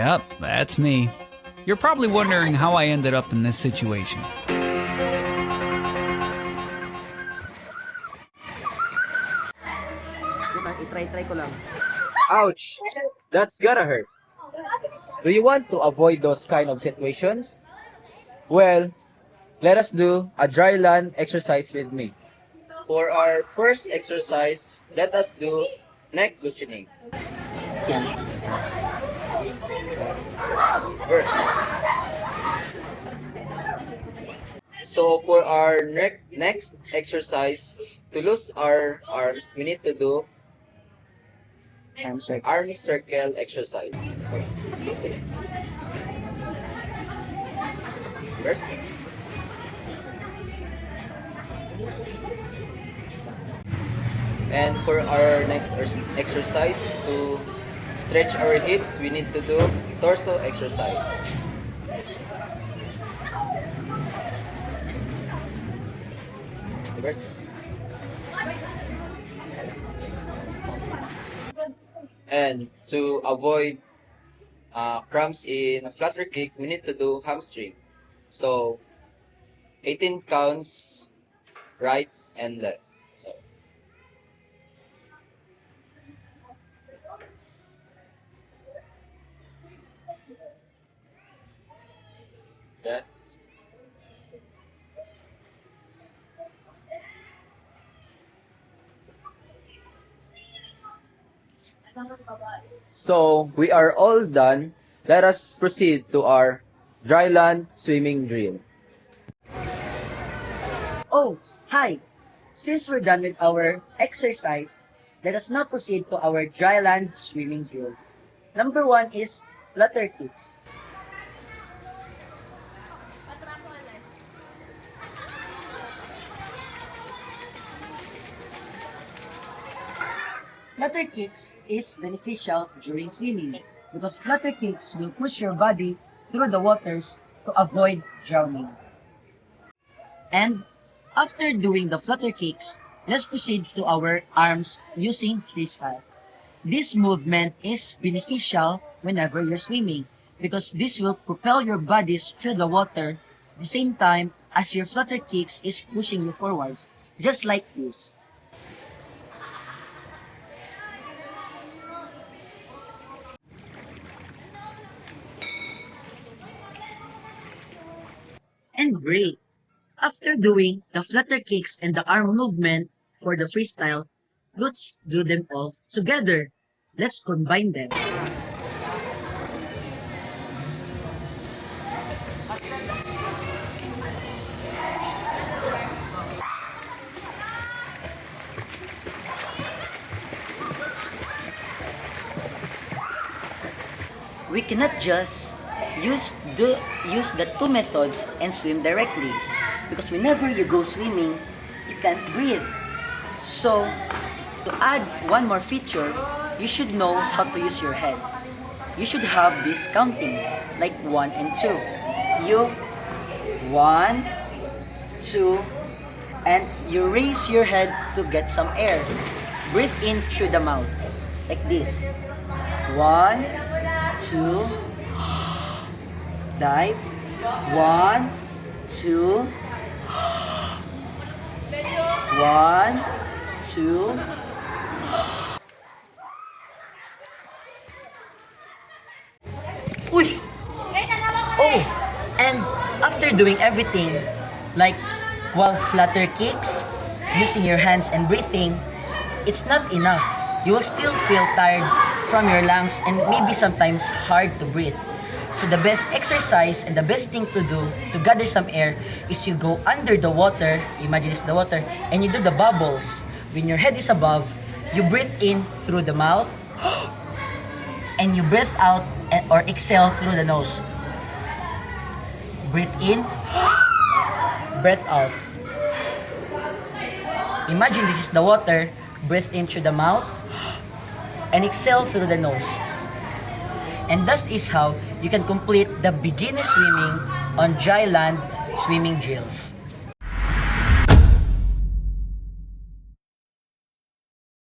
Yep, that's me. You're probably wondering how I ended up in this situation. I-try ko lang. Ouch! That's gotta hurt. Do you want to avoid those kind of situations? Well, let us do a dry land exercise with me. For our first exercise, let us do neck loosening. First. So for our next exercise, to lose our arms, we need to do arm circle exercise. First. And for our next exercise, to stretch our hips, we need to do torso exercise. Reverse. And to avoid cramps in a flutter kick, we need to do hamstring. So, 18 counts, right and left. So, left. So, we are all done. Let us proceed to our dry land swimming drill. Oh, hi! Since we're done with our exercise, let us now proceed to our dry land swimming drills. Number 1 is flutter kicks. Flutter kicks is beneficial during swimming because flutter kicks will push your body through the waters to avoid drowning. And after doing the flutter kicks, let's proceed to our arms using freestyle. This movement is beneficial whenever you're swimming because this will propel your bodies through the water at the same time as your flutter kicks is pushing you forwards, just like this. And great! After doing the flutter kicks and the arm movement for the freestyle, let's do them all together. Let's combine them. We cannot just use the two methods and swim directly because whenever you go swimming, you can't breathe. So, to add one more feature, you should know how to use your head. You should have this counting, like 1 and 2. You 1, 2, and you raise your head to get some air. Breathe in through the mouth, like this. 1, 2, dive. 1, 2, 1, 2. Uy! Oh! And after doing everything, like while flutter kicks, using your hands and breathing, it's not enough. You will still feel tired from your lungs and maybe sometimes hard to breathe. So the best exercise and the best thing to do to gather some air is you go under the water, imagine it's the water, and you do the bubbles. When your head is above, you breathe in through the mouth, and you breathe out or exhale through the nose. Breathe in, breathe out. Imagine this is the water, breathe in through the mouth, and exhale through the nose. And that is how you can complete the beginner swimming on dry land swimming drills.